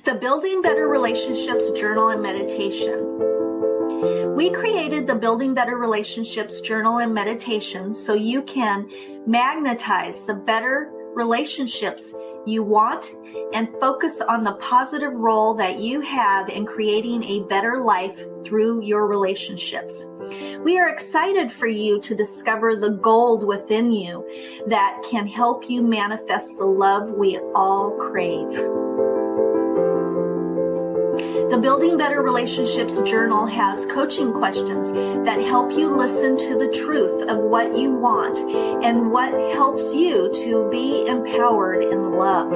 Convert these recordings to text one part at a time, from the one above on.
The Building Better Relationships Journal and Meditation. We created the Building Better Relationships Journal and Meditation so you can magnetize the better relationships you want and focus on the positive role that you have in creating a better life through your relationships. We are excited for you to discover the gold within you that can help you manifest the love we all crave. The Building Better Relationships Journal has coaching questions that help you listen to the truth of what you want and what helps you to be empowered in love.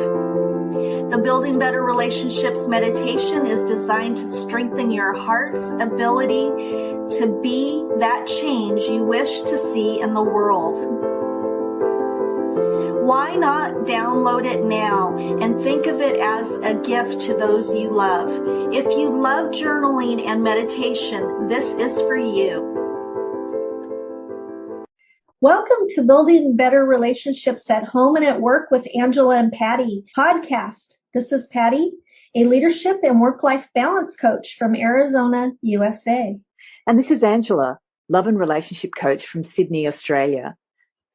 The Building Better Relationships meditation is designed to strengthen your heart's ability to be that change you wish to see in the world. Why not download it now and think of it as a gift to those you love? If you love journaling and meditation, this is for you. Welcome to Building Better Relationships at Home and at Work with Angela and Patti podcast. This is Patti, a leadership and work-life balance coach from Arizona, USA. And this is Angela, love and relationship coach from Sydney, Australia.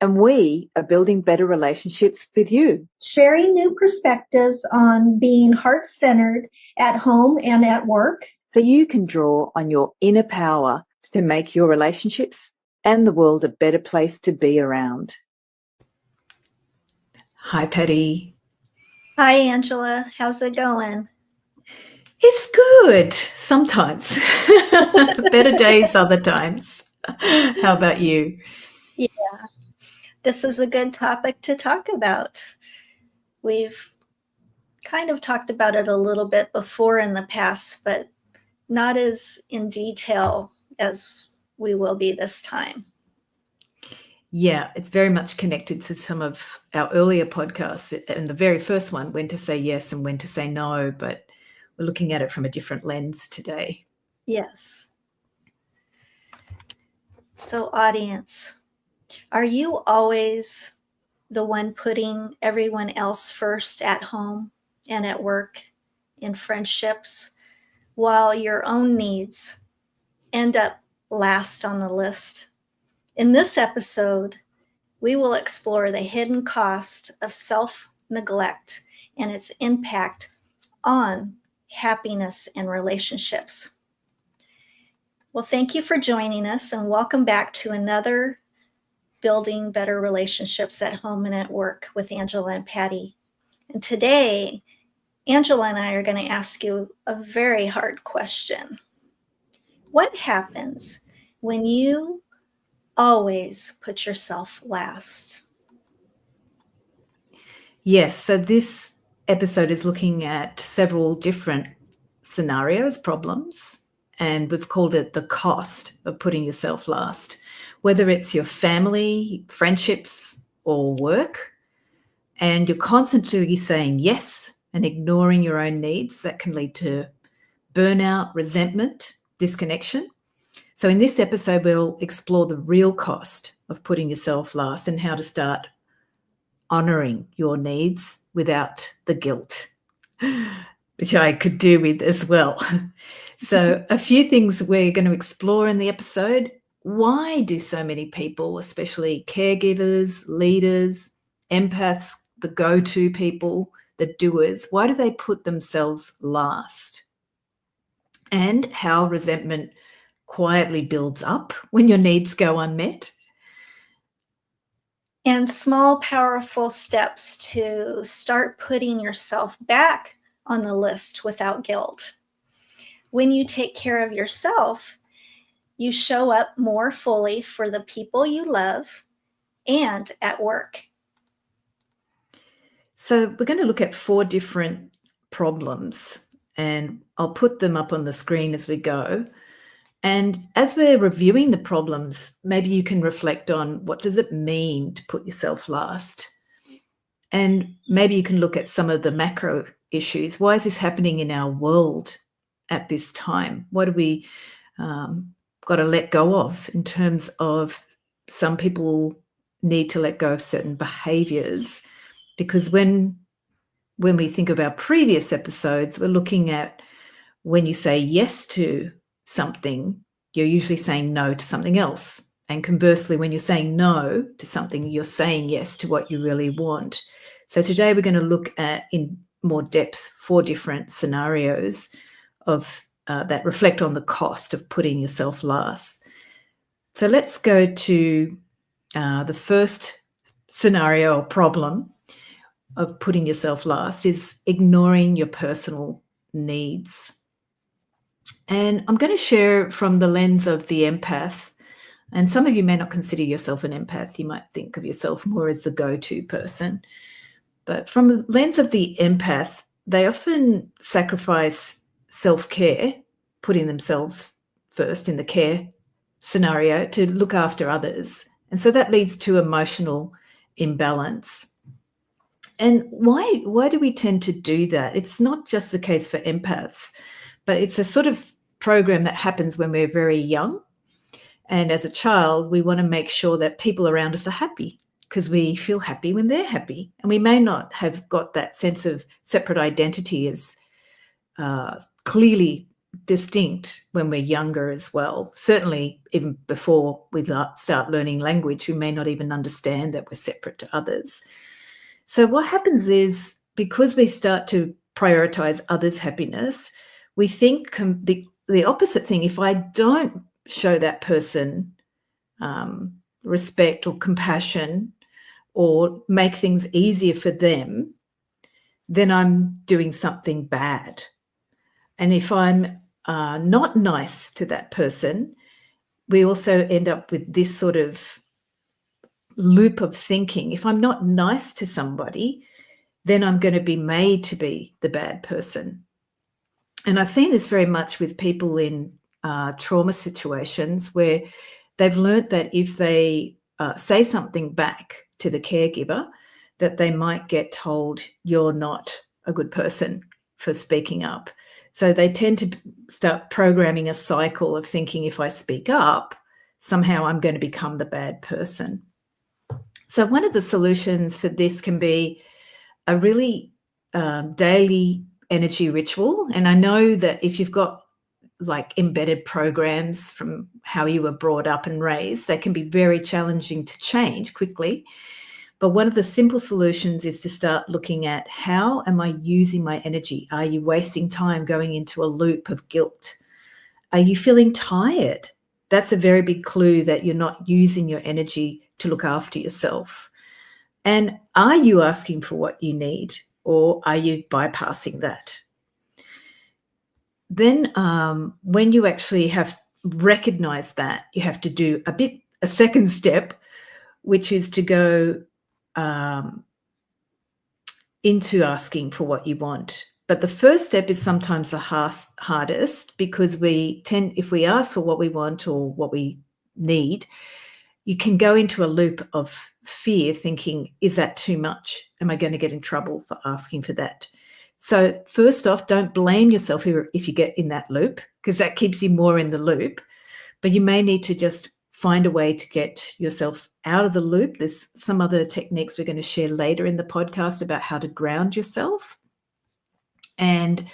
And we are building better relationships with you. Sharing new perspectives on being heart-centered at home and at work. So you can draw on your inner power to make your relationships and the world a better place to be around. Hi, Patti. Hi, Angela. How's it going? It's good sometimes. Better days other times. How about you? Yeah. This is a good topic to talk about. We've kind of talked about it a little bit before in the past, but not as in detail as we will be this time. Yeah, it's very much connected to some of our earlier podcasts. And the very first one, when to say yes and when to say no, but we're looking at it from a different lens today. Yes. So, audience, are you always the one putting everyone else first at home and at work, in friendships, while your own needs end up last on the list? In this episode, we will explore the hidden cost of self-neglect and its impact on happiness and relationships. Well, thank you for joining us and welcome back to another Building Better Relationships at Home and at Work with Angela and Patti. And today, Angela and I are going to ask you a very hard question. What happens when you always put yourself last? Yes, so this episode is looking at several different scenarios, problems, and we've called it the cost of putting yourself last. Whether it's your family, friendships, or work, and you're constantly saying yes and ignoring your own needs, that can lead to burnout, resentment, disconnection. So in this episode, we'll explore the real cost of putting yourself last and how to start honoring your needs without the guilt, which I could do with as well. So a few things we're going to explore in the episode. Why do so many people, especially caregivers, leaders, empaths, the go-to people, the doers, why do they put themselves last? And how resentment quietly builds up when your needs go unmet. And small, powerful steps to start putting yourself back on the list without guilt. When you take care of yourself, you show up more fully for the people you love and at work. So we're going to look at 4 different problems, and I'll put them up on the screen as we go. And as we're reviewing the problems, maybe you can reflect on what does it mean to put yourself last? And maybe you can look at some of the macro issues. Why is this happening in our world at this time? What do we got to let go of in terms of some people need to let go of certain behaviors? Because when when we think of our previous episodes, we're looking at when you say yes to something, you're usually saying no to something else. And conversely, when you're saying no to something, you're saying yes to what you really want. So today we're going to look at, in more depth, 4 different scenarios of that reflect on the cost of putting yourself last. So let's go to the first scenario or problem of putting yourself last is ignoring your personal needs. And I'm going to share from the lens of the empath. And some of you may not consider yourself an empath. You might think of yourself more as the go-to person. But from the lens of the empath, they often sacrifice self-care, putting themselves first in the care scenario to look after others. And so that leads to emotional imbalance. And why do we tend to do that? It's not just the case for empaths, but it's a sort of program that happens when we're very young. And as a child, we want to make sure that people around us are happy because we feel happy when they're happy. And we may not have got that sense of separate identity as clearly distinct when we're younger as well. Certainly, even before we start learning language, we may not even understand that we're separate to others. So what happens is, because we start to prioritize others' happiness, we think the opposite thing. If I don't show that person respect or compassion or make things easier for them, then I'm doing something bad. And if I'm not nice to that person, we also end up with this sort of loop of thinking. If I'm not nice to somebody, then I'm going to be made to be the bad person. And I've seen this very much with people in trauma situations where they've learnt that if they say something back to the caregiver, that they might get told, you're not a good person for speaking up. So they tend to start programming a cycle of thinking, if I speak up, somehow I'm going to become the bad person. So one of the solutions for this can be a really daily energy ritual. And I know that if you've got like embedded programs from how you were brought up and raised, they can be very challenging to change quickly. But one of the simple solutions is to start looking at, how am I using my energy? Are you wasting time going into a loop of guilt? Are you feeling tired? That's a very big clue that you're not using your energy to look after yourself. And are you asking for what you need, or are you bypassing that? Then when you actually have recognized that, you have to do a second step, which is to go into asking for what you want. But the first step is sometimes the hardest, because if we ask for what we want or what we need, you can go into a loop of fear, thinking, is that too much? Am I going to get in trouble for asking for that? So first off, don't blame yourself if you get in that loop, because that keeps you more in the loop. But you may need to just find a way to get yourself out of the loop. There's some other techniques we're going to share later in the podcast about how to ground yourself. And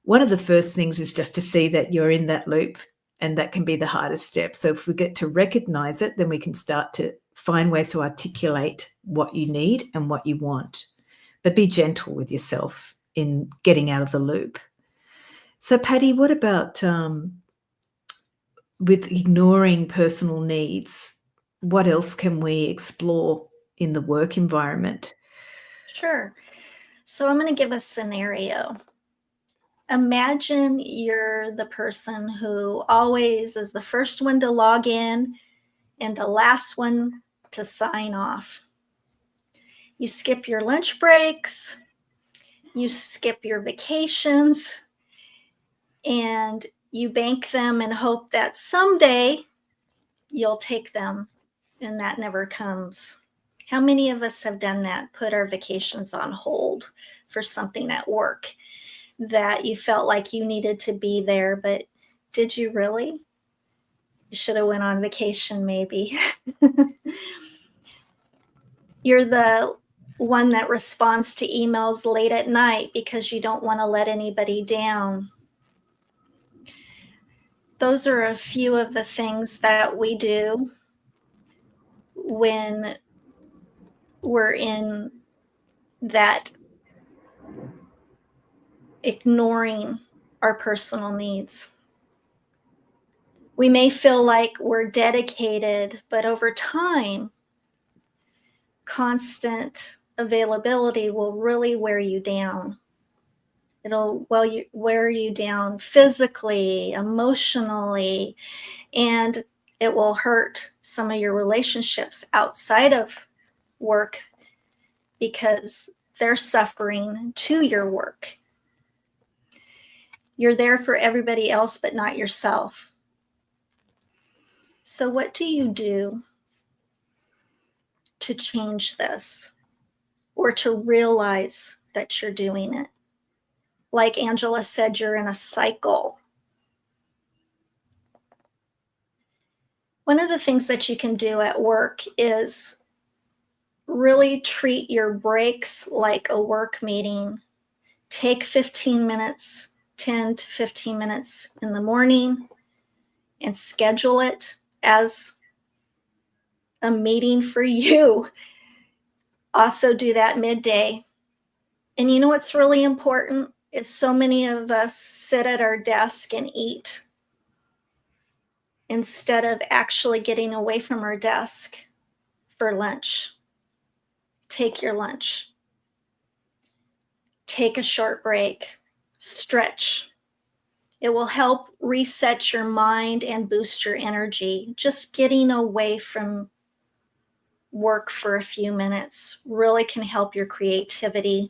one of the first things is just to see that you're in that loop, and that can be the hardest step. So if we get to recognize it, then we can start to find ways to articulate what you need and what you want. But be gentle with yourself in getting out of the loop. So Patti, what about with ignoring personal needs? What else can we explore in the work environment? Sure. So I'm going to give a scenario. Imagine you're the person who always is the first one to log in and the last one to sign off. You skip your lunch breaks, you skip your vacations, and you bank them and hope that someday you'll take them, and that never comes. How many of us have done that, put our vacations on hold for something at work that you felt like you needed to be there, but did you really? You should have went on vacation maybe. You're the one that responds to emails late at night because you don't want to let anybody down. Those are a few of the things that we do when we're in that ignoring our personal needs. We may feel like we're dedicated, but over time, constant availability will really wear you down. It'll wear you down physically, emotionally, and it will hurt some of your relationships outside of work because they're suffering to your work. You're there for everybody else, but not yourself. So what do you do to change this or to realize that you're doing it? Like Angela said, you're in a cycle. One of the things that you can do at work is really treat your breaks like a work meeting. Take 15 minutes, 10 to 15 minutes in the morning and schedule it as a meeting for you. Also do that midday. And you know what's really important is so many of us sit at our desk and eat instead of actually getting away from our desk for lunch. Take your lunch. Take a short break. Stretch. It will help reset your mind and boost your energy. Just getting away from work for a few minutes really can help your creativity.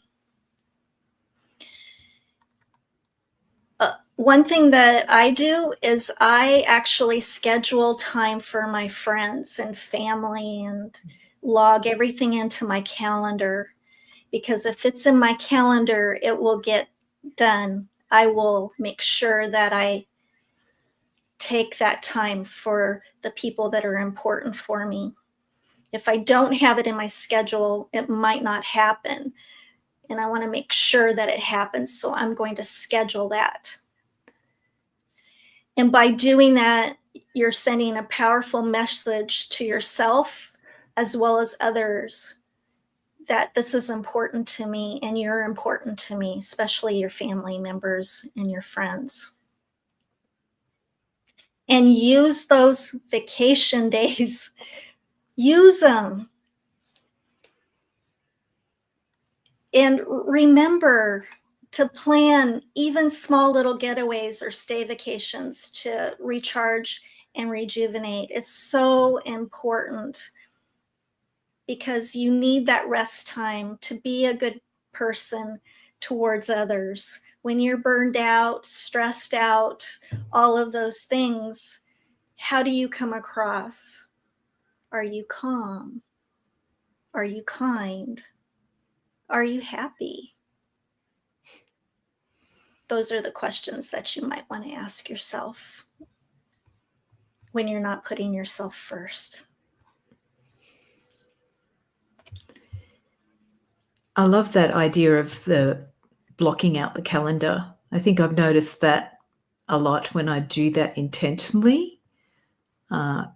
One thing that I do is I actually schedule time for my friends and family and log everything into my calendar, because if it's in my calendar, it will get done. I will make sure that I take that time for the people that are important for me. If I don't have it in my schedule, it might not happen. And I want to make sure that it happens. So I'm going to schedule that. And by doing that, you're sending a powerful message to yourself as well as others that this is important to me and you're important to me, especially your family members and your friends. And use those vacation days. Use them. And remember to plan even small little getaways or stay vacations to recharge and rejuvenate. It's so important because you need that rest time to be a good person towards others. When you're burned out, stressed out, all of those things, how do you come across? Are you calm? Are you kind? Are you happy? Those are the questions that you might want to ask yourself when you're not putting yourself first. I love that idea of the blocking out the calendar. I think I've noticed that a lot when I do that intentionally.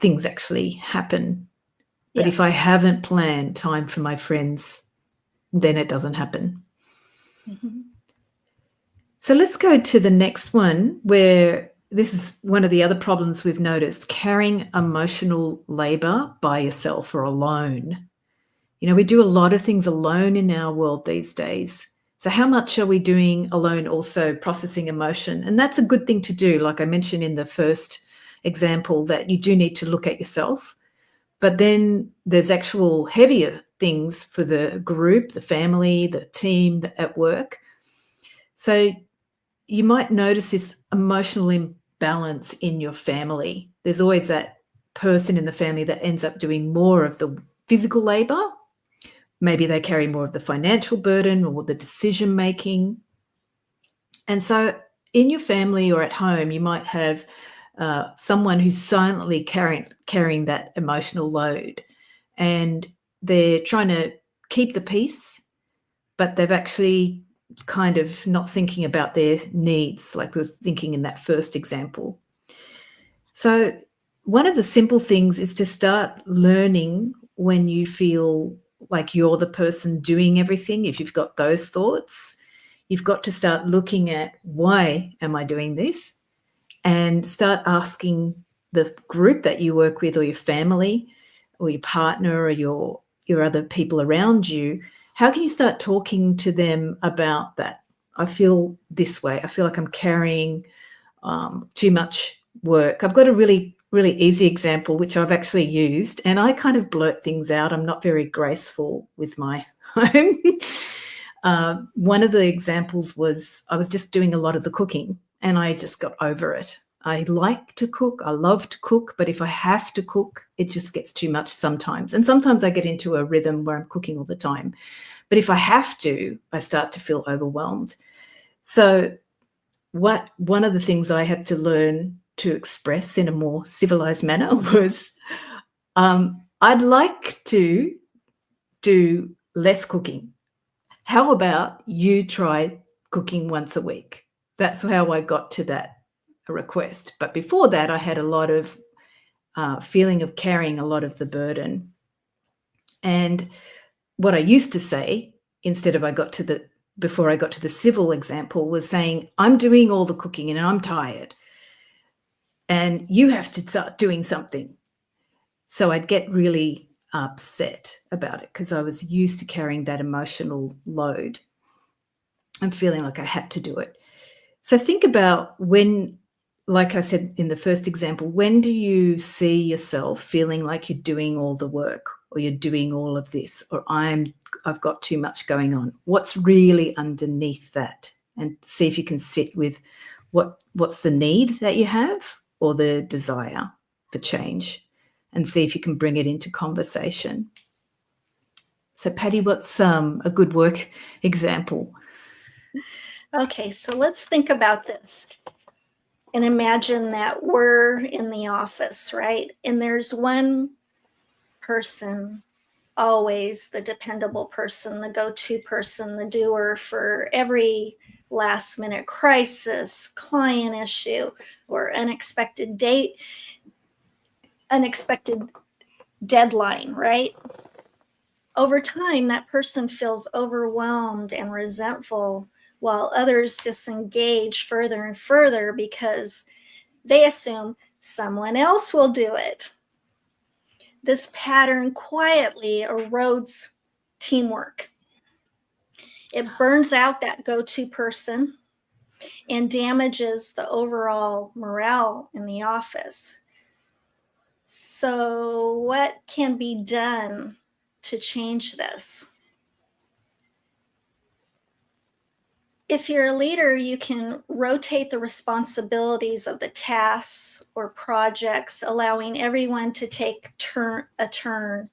Things actually happen. But if I haven't planned time for my friends, then it doesn't happen. Mm-hmm. So let's go to the next one, where this is one of the other problems we've noticed: carrying emotional labor by yourself or alone. You know, we do a lot of things alone in our world these days. So how much are we doing alone, also processing emotion? And that's a good thing to do. Like I mentioned in the first example, that you do need to look at yourself. But then there's actual heavier things for the group, the family, the team at work. So you might notice this emotional imbalance in your family. There's always that person in the family that ends up doing more of the physical labor. Maybe they carry more of the financial burden or the decision making. And so in your family or at home, you might have someone who's silently carrying that emotional load, and they're trying to keep the peace, but they've actually kind of not thinking about their needs like we were thinking in that first example. So one of the simple things is to start learning when you feel like you're the person doing everything. If you've got those thoughts, you've got to start looking at, why am I doing this? And start asking the group that you work with, or your family or your partner or your other people around you, how can you start talking to them about that? I feel this way. I feel like I'm carrying too much work. I've got a really, really easy example, which I've actually used, and I kind of blurt things out. I'm not very graceful with my home. One of the examples was I was just doing a lot of the cooking and I just got over it. I like to cook. I love to cook, but if I have to cook, it just gets too much sometimes. And sometimes I get into a rhythm where I'm cooking all the time. But if I have to, I start to feel overwhelmed. So one of the things I had to learn to express in a more civilized manner was I'd like to do less cooking. How about you try cooking once a week? That's how I got to that request. But before that, I had a lot of feeling of carrying a lot of the burden. And what I used to say, instead of before I got to the civil example, was saying, I'm doing all the cooking and I'm tired and you have to start doing something. So I'd get really upset about it because I was used to carrying that emotional load and feeling like I had to do it. So think about when, like I said in the first example, when do you see yourself feeling like you're doing all the work, or you're doing all of this, or I've got too much going on? What's really underneath that? And see if you can sit with what's the need that you have, or the desire for change, and see if you can bring it into conversation. So Patti, what's a good work example? Okay, so let's think about this and imagine that we're in the office, right? And there's one person, always the dependable person, the go-to person, the doer for every last minute crisis, client issue, or unexpected deadline, right? Over time, that person feels overwhelmed and resentful, while others disengage further and further because they assume someone else will do it. This pattern quietly erodes teamwork. It burns out that go-to person and damages the overall morale in the office. So, what can be done to change this? If you're a leader, you can rotate the responsibilities of the tasks or projects, allowing everyone to take a turn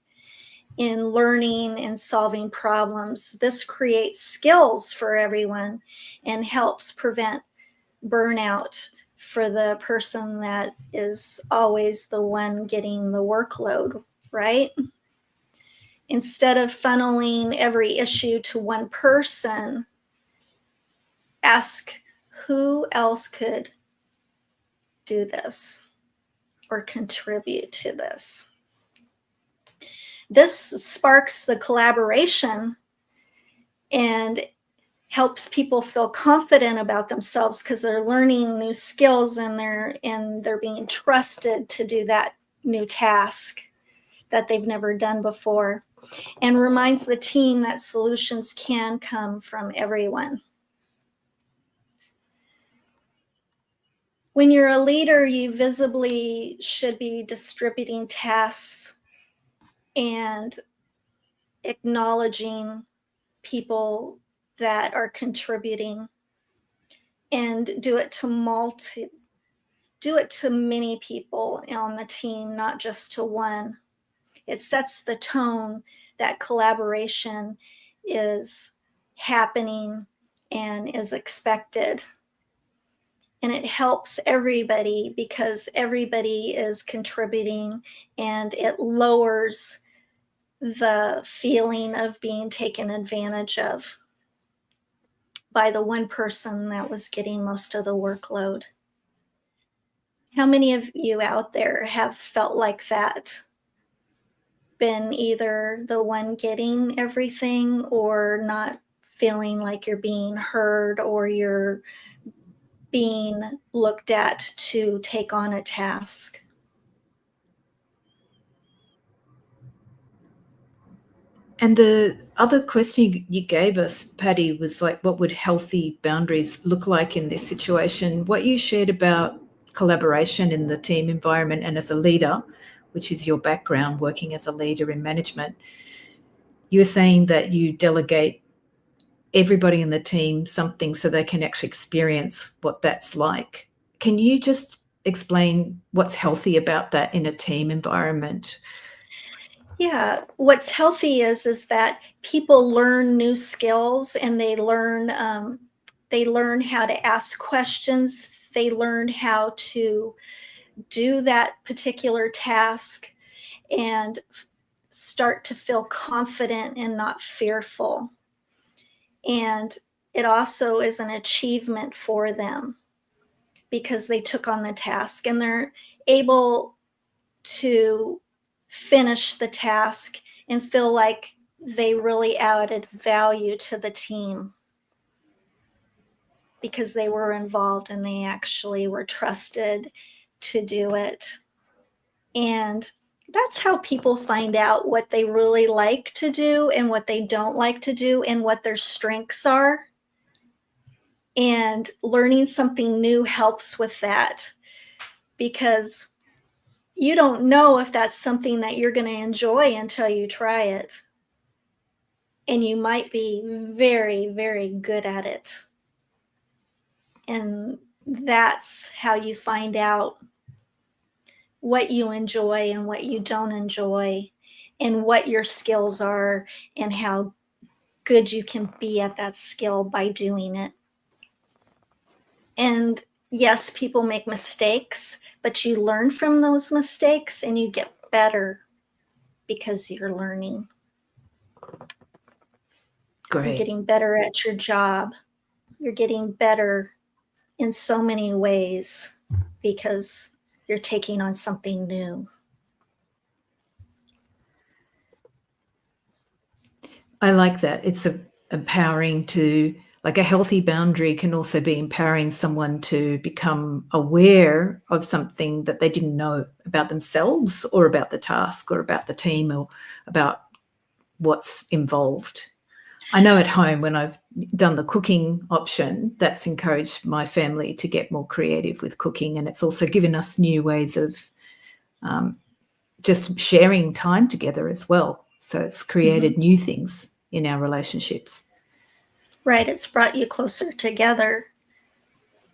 in learning and solving problems. This creates skills for everyone and helps prevent burnout for the person that is always the one getting the workload, right? Instead of funneling every issue to one person, ask who else could do this or contribute to this. This sparks the collaboration and helps people feel confident about themselves because they're learning new skills and they're being trusted to do that new task that they've never done before, and reminds the team that solutions can come from everyone. When you're a leader, you visibly should be distributing tasks and acknowledging people that are contributing, and do it to many people on the team, not just to one. It sets the tone that collaboration is happening and is expected. And it helps everybody because everybody is contributing, and it lowers the feeling of being taken advantage of by the one person that was getting most of the workload. How many of you out there have felt like that? Been either the one getting everything or not feeling like you're being heard or you're being looked at to take on a task? And the other question you gave us, Patti, was like, what would healthy boundaries look like in this situation? What you shared about collaboration in the team environment and as a leader, which is your background working as a leader in management, you were saying that you delegate everybody in the team something so they can actually experience what that's like. Can you just explain what's healthy about that in a team environment? Yeah, what's healthy is that people learn new skills and they learn how to ask questions. They learn how to do that particular task and start to feel confident and not fearful. And it also is an achievement for them because they took on the task and they're able to finish the task and feel like they really added value to the team because they were involved and they actually were trusted to do it. And that's how people find out what they really like to do and what they don't like to do and what their strengths are. And learning something new helps with that because you don't know if that's something that you're going to enjoy until you try it. And you might be very, very good at it. And that's how you find out what you enjoy and what you don't enjoy, and what your skills are, and how good you can be at that skill by doing it. And yes, people make mistakes, but you learn from those mistakes and you get better because you're learning. Great. You're getting better at your job. You're getting better in so many ways because you're taking on something new. I like that. It's empowering to, like, a healthy boundary can also be empowering someone to become aware of something that they didn't know about themselves or about the task or about the team or about what's involved. I know at home when I've done the cooking option, that's encouraged my family to get more creative with cooking, and it's also given us new ways of just sharing time together as well. So it's created new things in our relationships. Right, it's brought you closer together.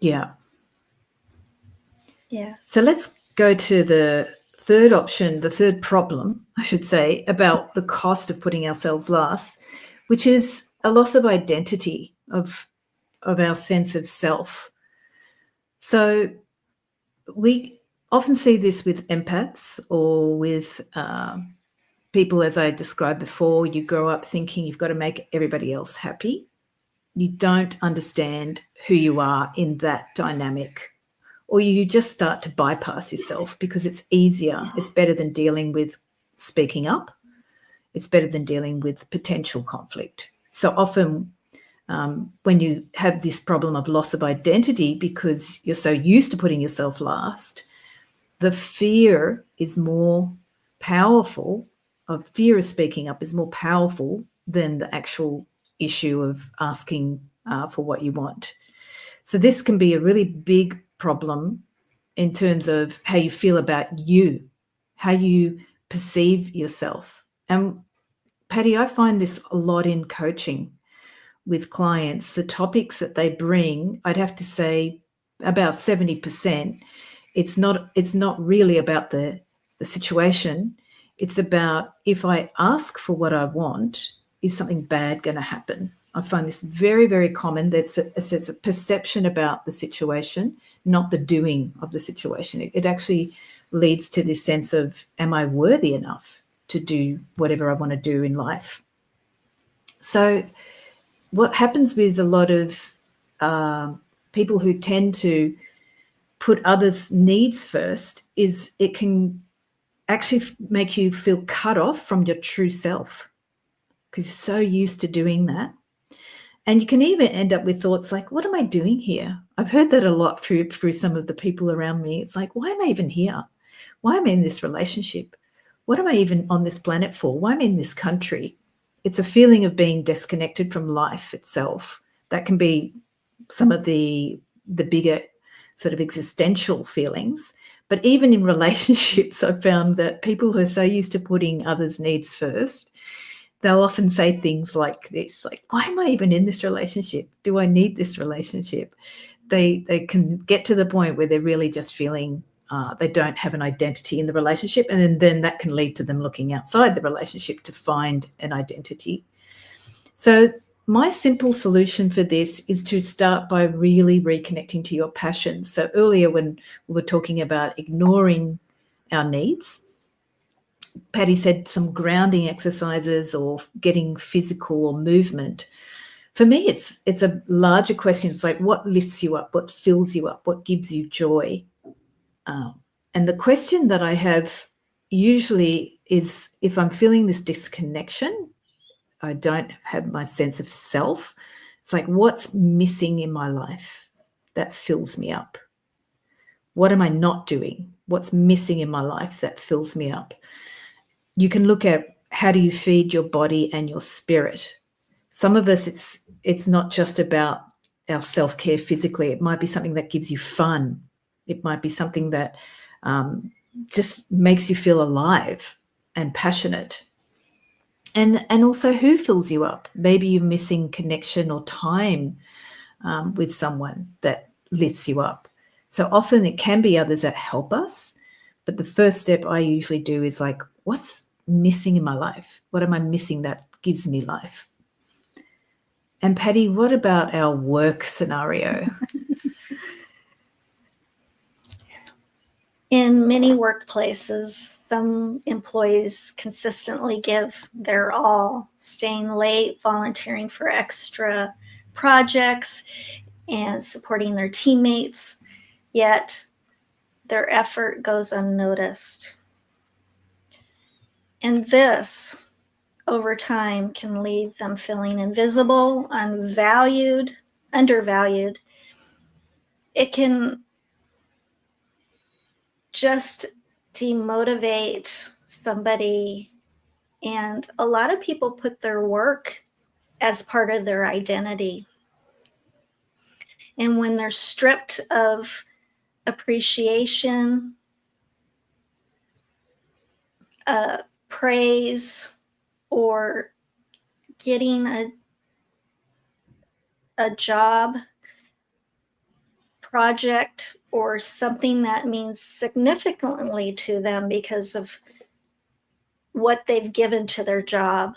Yeah. Yeah. So let's go to the third option, the third problem, I should say, about the cost of putting ourselves last, which is a loss of identity of our sense of self. So we often see this with empaths or with people, as I described before. You grow up thinking you've got to make everybody else happy. You don't understand who you are in that dynamic, or you just start to bypass yourself because it's easier. It's better than dealing with speaking up. It's better than dealing with potential conflict. So often when you have this problem of loss of identity because you're so used to putting yourself last, the fear is more powerful, of fear of speaking up is more powerful than the actual issue of asking for what you want. So this can be a really big problem in terms of how you feel about you, how you perceive yourself. And Patti, I find this a lot in coaching with clients. The topics that they bring, I'd have to say about 70%, it's not really about the situation. It's about, if I ask for what I want, is something bad going to happen? I find this very, very common. It's a perception about the situation, not the doing of the situation. It actually leads to this sense of, am I worthy enough? to do whatever I want to do in life. So what happens with a lot of people who tend to put others' needs first is it can actually make you feel cut off from your true self because you're so used to doing that. And you can even end up with thoughts like, what am I doing here? I've heard that a lot through some of the people around me. It's like, why am I even here? Why am I in this relationship? What am I even on this planet for? Why am I in this country? It's a feeling of being disconnected from life itself. That can be some of the bigger sort of existential feelings. But even in relationships, I've found that people who are so used to putting others' needs first, they'll often say things like this, like, why am I even in this relationship? Do I need this relationship? They can get to the point where they're really just feeling they don't have an identity in the relationship, and then that can lead to them looking outside the relationship to find an identity. So my simple solution for this is to start by really reconnecting to your passions. So earlier when we were talking about ignoring our needs, Patti said some grounding exercises or getting physical or movement. For me, it's a larger question. It's like, what lifts you up? What fills you up? What gives you joy? And the question that I have usually is, if I'm feeling this disconnection, I don't have my sense of self. It's like, what's missing in my life that fills me up? What am I not doing? What's missing in my life that fills me up? You can look at, how do you feed your body and your spirit? Some of us, it's not just about our self-care physically. It might be something that gives you fun. It might be something that just makes you feel alive and passionate. And also, who fills you up? Maybe you're missing connection or time with someone that lifts you up. So often it can be others that help us. But the first step I usually do is like, what's missing in my life? What am I missing that gives me life? And Patti, what about our work scenario? In many workplaces, some employees consistently give their all, staying late, volunteering for extra projects, and supporting their teammates, yet their effort goes unnoticed. And this, over time, can leave them feeling invisible, undervalued. It can just demotivate somebody. And a lot of people put their work as part of their identity. And when they're stripped of appreciation, praise, or getting a job, project, or something that means significantly to them because of what they've given to their job,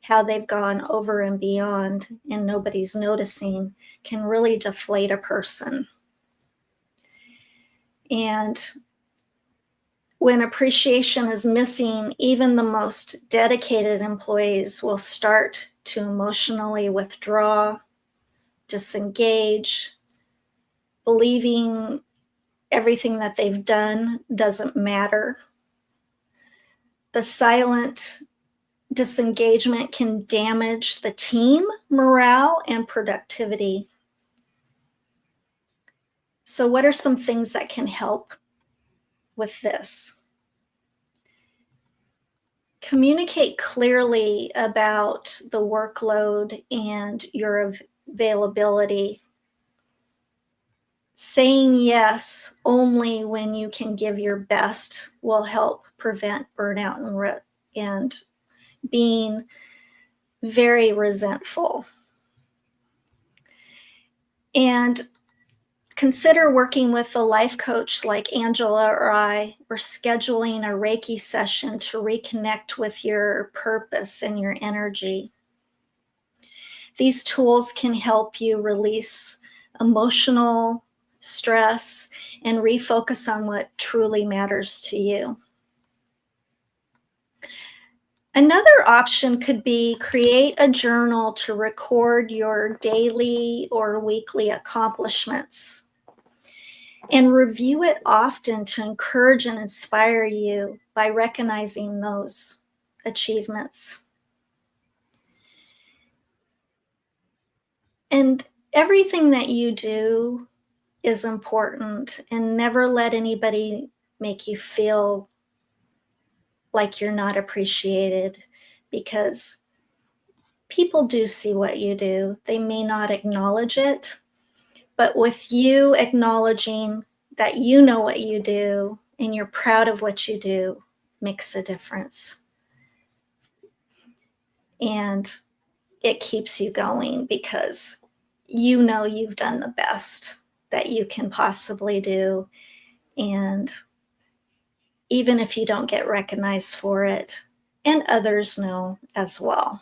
how they've gone over and beyond, and nobody's noticing, can really deflate a person. And when appreciation is missing, even the most dedicated employees will start to emotionally withdraw, disengage, believing everything that they've done doesn't matter. The silent disengagement can damage the team morale and productivity. So, what are some things that can help with this? Communicate clearly about the workload and your availability. Saying yes only when you can give your best will help prevent burnout and being very resentful. And consider working with a life coach like Angela or I, or scheduling a Reiki session to reconnect with your purpose and your energy. These tools can help you release emotional stress and refocus on what truly matters to you. Another option could be create a journal to record your daily or weekly accomplishments and review it often to encourage and inspire you by recognizing those achievements. And everything that you do is important, and never let anybody make you feel like you're not appreciated, because people do see what you do. They may not acknowledge it, but with you acknowledging that you know what you do and you're proud of what you do makes a difference. And it keeps you going because you know you've done the best that you can possibly do. And even if you don't get recognized for it, and others know as well.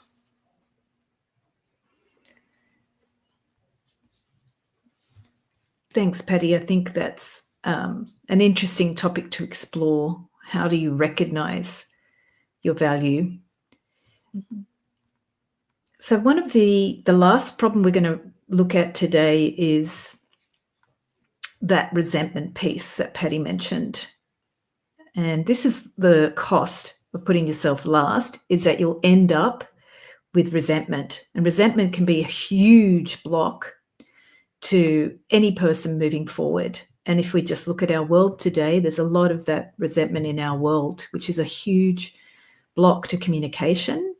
Thanks, Patti. I think that's an interesting topic to explore. How do you recognize your value? Mm-hmm. So one of the last problem we're going to look at today is that resentment piece that Patti mentioned. And this is the cost of putting yourself last, is that you'll end up with resentment. And resentment can be a huge block to any person moving forward. And if we just look at our world today, there's a lot of that resentment in our world, which is a huge block to communication.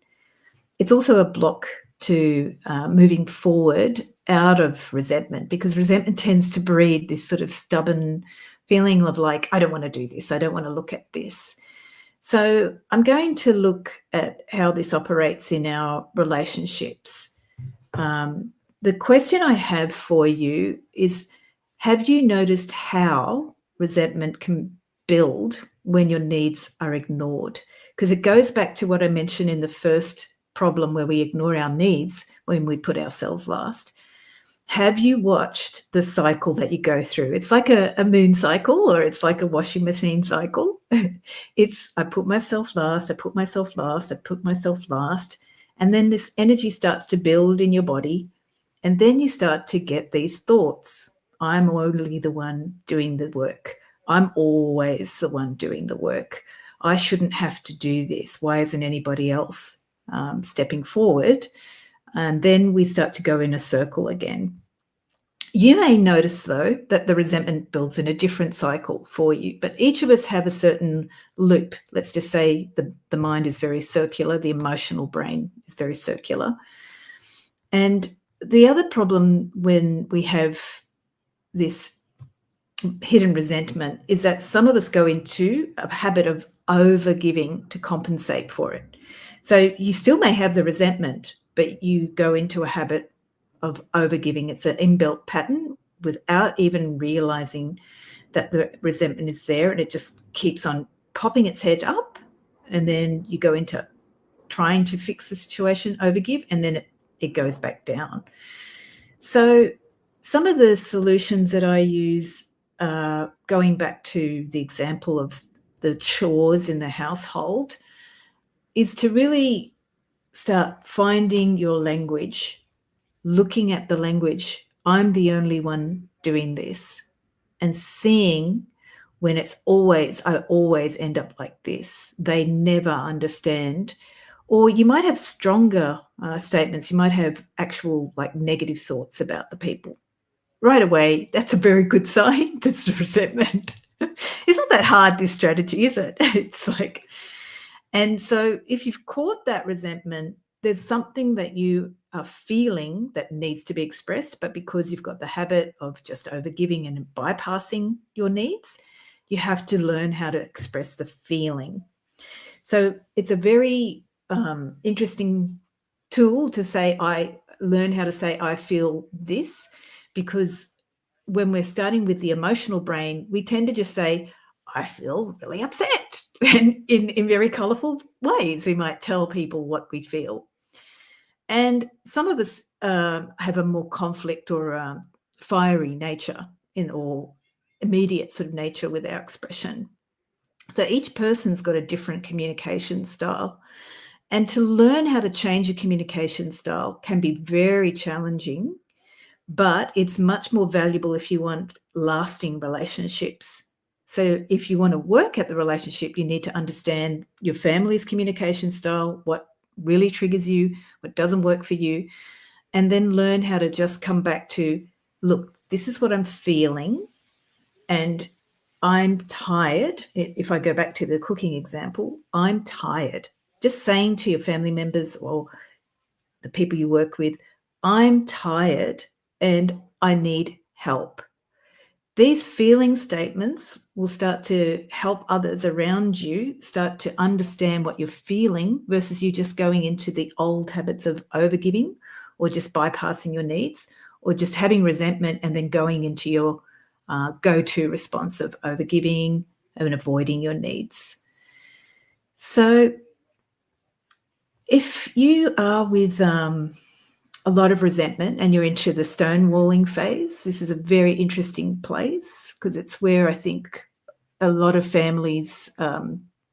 It's also a block to moving forward out of resentment, because resentment tends to breed this sort of stubborn feeling of like, I don't want to do this. I don't want to look at this. So I'm going to look at how this operates in our relationships. The question I have for you is, have you noticed how resentment can build when your needs are ignored? Because it goes back to what I mentioned in the first problem, where we ignore our needs when we put ourselves last. Have you watched the cycle that you go through? It's like a moon cycle, or it's like a washing machine cycle. It's, I put myself last, I put myself last, I put myself last. And then this energy starts to build in your body. And then you start to get these thoughts. I'm only the one doing the work. I'm always the one doing the work. I shouldn't have to do this. Why isn't anybody else stepping forward? And then we start to go in a circle again. You may notice, though, that the resentment builds in a different cycle for you, but each of us have a certain loop. Let's just say the mind is very circular, the emotional brain is very circular. And the other problem when we have this hidden resentment is that some of us go into a habit of overgiving to compensate for it. So you still may have the resentment, but you go into a habit of overgiving. It's an inbuilt pattern without even realizing that the resentment is there, and it just keeps on popping its head up. And then you go into trying to fix the situation, overgive, and then it goes back down. So some of the solutions that I use, going back to the example of the chores in the household, is to really start finding your language, looking at the language. I'm the only one doing this, and seeing when I always end up like this. They never understand. Or you might have stronger statements. You might have actual like negative thoughts about the people. Right away, that's a very good sign. That's resentment. It's not that hard, this strategy, is it? It's like, and so if you've caught that resentment, there's something that you are feeling that needs to be expressed, but because you've got the habit of just overgiving and bypassing your needs, you have to learn how to express the feeling. So it's a very interesting tool to say, I learn how to say, I feel this, because when we're starting with the emotional brain, we tend to just say, I feel really upset. And in very colorful ways, we might tell people what we feel. And some of us have a more conflict or fiery nature or immediate sort of nature with our expression. So each person's got a different communication style. And to learn how to change your communication style can be very challenging, but it's much more valuable if you want lasting relationships. So if you want to work at the relationship, you need to understand your family's communication style, what really triggers you, what doesn't work for you, and then learn how to just come back to, look, this is what I'm feeling, and I'm tired. If I go back to the cooking example, I'm tired. Just saying to your family members or the people you work with, I'm tired and I need help. These feeling statements will start to help others around you start to understand what you're feeling versus you just going into the old habits of overgiving or just bypassing your needs or just having resentment and then going into your go-to response of overgiving and avoiding your needs. So if you are with a lot of resentment and you're into the stonewalling phase, this is a very interesting place because it's where I think a lot of families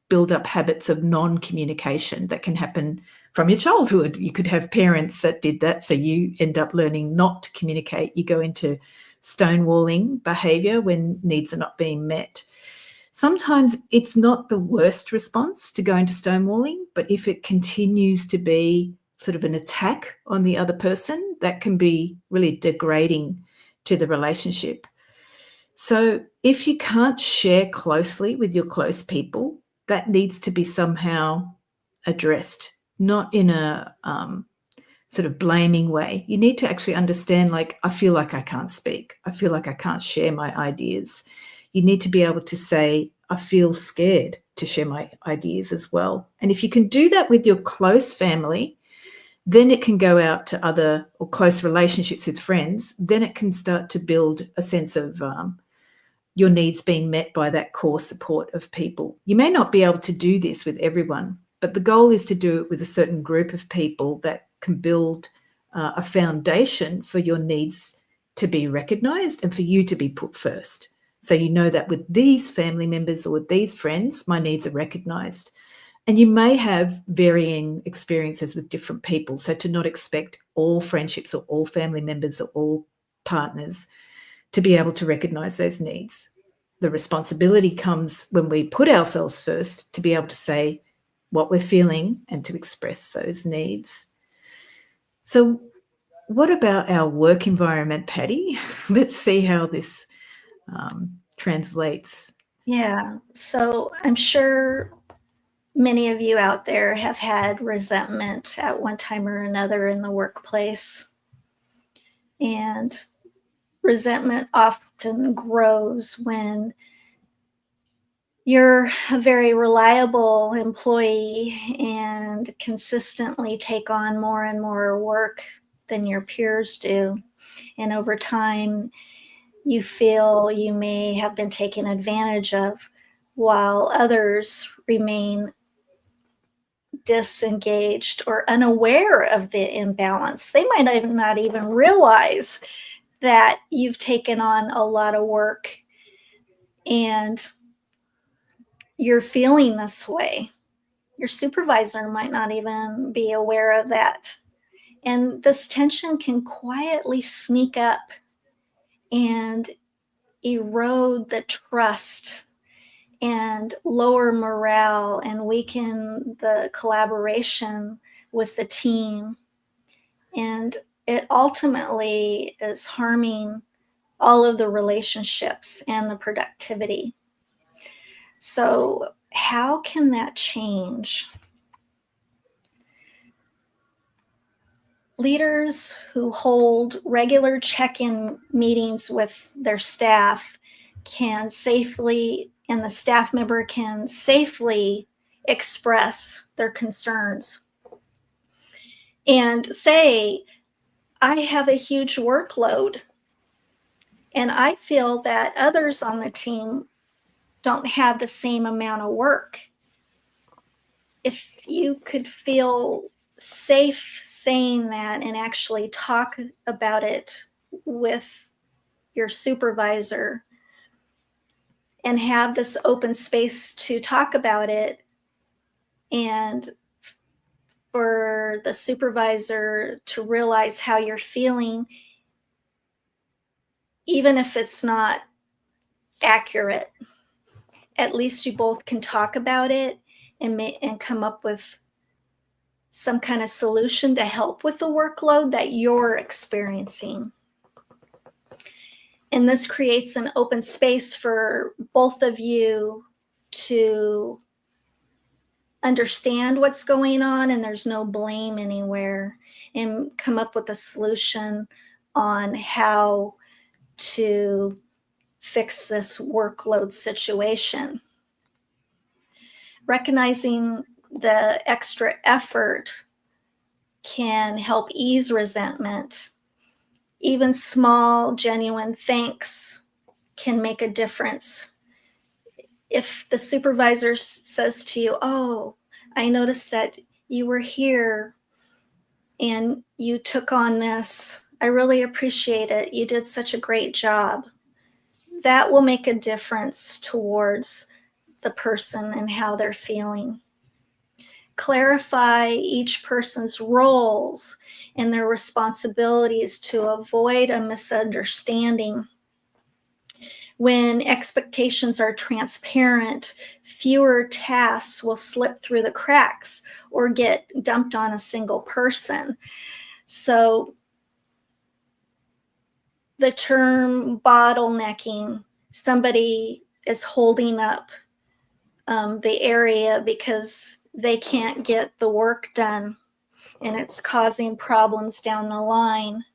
build up habits of non-communication that can happen from your childhood. You could have parents that did that, so you end up learning not to communicate. You go into stonewalling behavior when needs are not being met. Sometimes it's not the worst response to go into stonewalling, but if it continues to be sort of an attack on the other person, that can be really degrading to the relationship. So if you can't share closely with your close people, that needs to be somehow addressed, not in a sort of blaming way. You need to actually understand, like, I feel like I can't speak. I feel like I can't share my ideas. You need to be able to say, I feel scared to share my ideas as well. And if you can do that with your close family, then it can go out to other or close relationships with friends. Then it can start to build a sense of your needs being met by that core support of people. You may not be able to do this with everyone, but the goal is to do it with a certain group of people that can build a foundation for your needs to be recognised and for you to be put first. So you know that with these family members or with these friends, my needs are recognised. And you may have varying experiences with different people. So to not expect all friendships or all family members or all partners to be able to recognise those needs. The responsibility comes when we put ourselves first to be able to say what we're feeling and to express those needs. So what about our work environment, Patti? Let's see how this translates. Yeah, so I'm sure many of you out there have had resentment at one time or another in the workplace. And resentment often grows when you're a very reliable employee and consistently take on more and more work than your peers do. And over time, you feel you may have been taken advantage of while others remain disengaged or unaware of the imbalance. They might not even realize that you've taken on a lot of work and you're feeling this way. Your supervisor might not even be aware of that. And this tension can quietly sneak up and erode the trust and lower morale and weaken the collaboration with the team. And it ultimately is harming all of the relationships and the productivity. So, how can that change? Leaders who hold regular check-in meetings with their staff can safely, and the staff member can safely express their concerns and say, I have a huge workload and I feel that others on the team don't have the same amount of work. If you could feel safe saying that and actually talk about it with your supervisor and have this open space to talk about it and for the supervisor to realize how you're feeling, even if it's not accurate. At least you both can talk about it and come up with some kind of solution to help with the workload that you're experiencing. And this creates an open space for both of you to understand what's going on, and there's no blame anywhere, and come up with a solution on how to fix this workload situation. Recognizing the extra effort can help ease resentment. Even small, genuine thanks can make a difference. If the supervisor says to you, "Oh, I noticed that you were here and you took on this. I really appreciate it. You did such a great job." That will make a difference towards the person and how they're feeling. Clarify each person's roles and their responsibilities to avoid a misunderstanding. When expectations are transparent, fewer tasks will slip through the cracks or get dumped on a single person. So the term bottlenecking, somebody is holding up the area because they can't get the work done and it's causing problems down the line.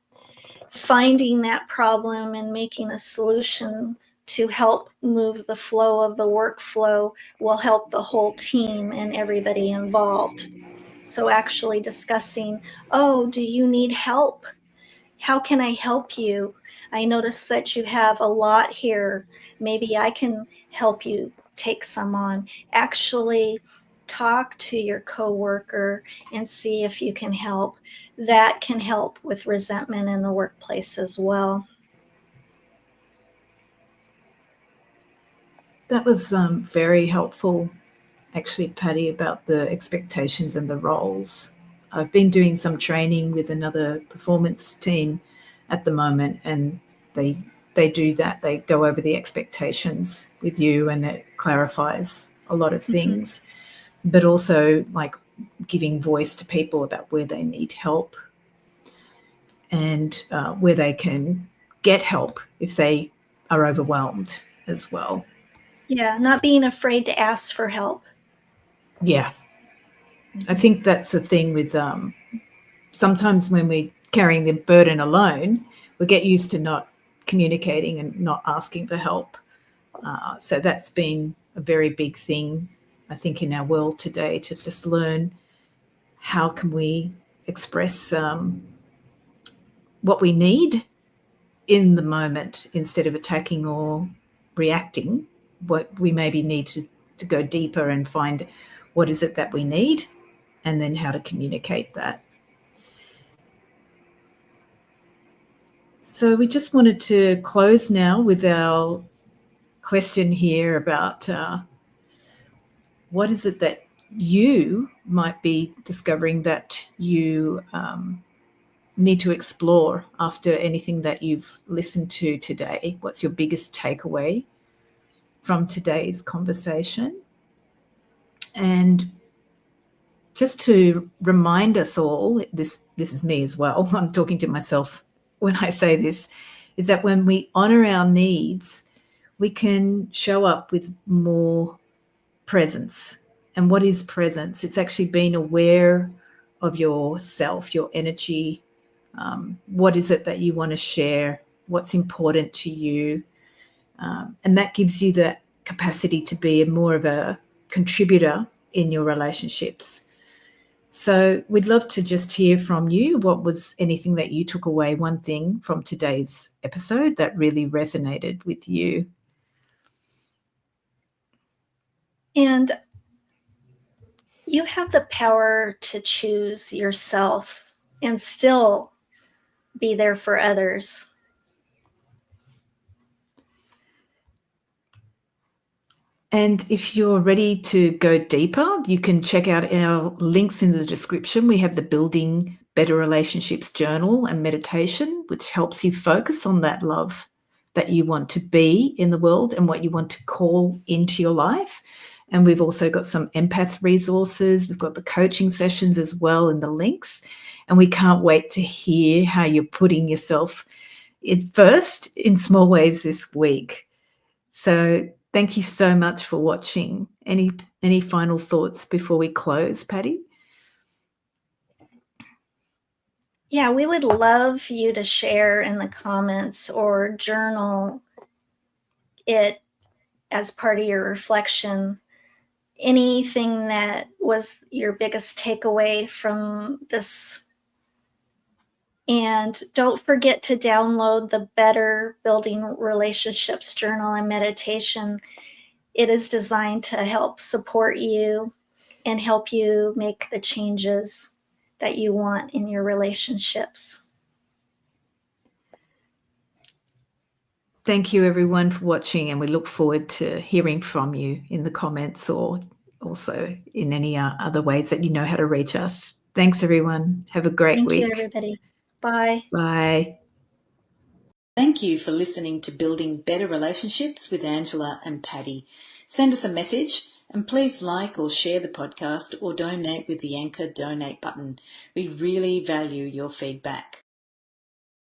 Finding that problem and making a solution to help move the flow of the workflow will help the whole team and everybody involved. So actually discussing, "Oh, do you need help? How can I help you? I notice that you have a lot here. Maybe I can help you take some on." Actually talk to your coworker and see if you can help. That can help with resentment in the workplace as well. That was very helpful, actually, Patti, about the expectations and the roles. I've been doing some training with another performance team at the moment, and they do that. They go over the expectations with you, and it clarifies a lot of things. But also, like, giving voice to people about where they need help and where they can get help if they are overwhelmed as well. Yeah, not being afraid to ask for help. Yeah. I think that's the thing with sometimes when we're carrying the burden alone, we get used to not communicating and not asking for help. So that's been a very big thing, I think, in our world today, to just learn how can we express what we need in the moment instead of attacking or reacting. What we maybe need to go deeper and find what is it that we need, and then how to communicate that. So we just wanted to close now with our question here about what is it that you might be discovering that you need to explore after anything that you've listened to today? What's your biggest takeaway from today's conversation? And just to remind us all, this is me as well, I'm talking to myself when I say this, is that when we honor our needs, we can show up with more presence. And what is presence? It's actually being aware of yourself, your energy. What is it that you want to share? What's important to you? And that gives you the capacity to be more of a contributor in your relationships. So we'd love to just hear from you. What was anything that you took away, one thing from today's episode that really resonated with you? And you have the power to choose yourself and still be there for others. And if you're ready to go deeper, you can check out our links in the description. We have the Building Better Relationships journal and meditation, which helps you focus on that love that you want to be in the world and what you want to call into your life. And we've also got some empath resources. We've got the coaching sessions as well in the links. And we can't wait to hear how you're putting yourself first in small ways this week. So thank you so much for watching. Any final thoughts before we close, Patti? Yeah, we would love you to share in the comments or journal it as part of your reflection. Anything that was your biggest takeaway from this. And don't forget to download the Better Building Relationships journal and meditation. It is designed to help support you and help you make the changes that you want in your relationships. Thank you everyone for watching, and we look forward to hearing from you in the comments or also in any other ways that you know how to reach us. Thanks everyone. Have a great Thank week. you, everybody. Bye. Bye. Thank you for listening to Building Better Relationships with Angela and Patti. Send us a message and please like or share the podcast or donate with the Anchor donate button. We really value your feedback.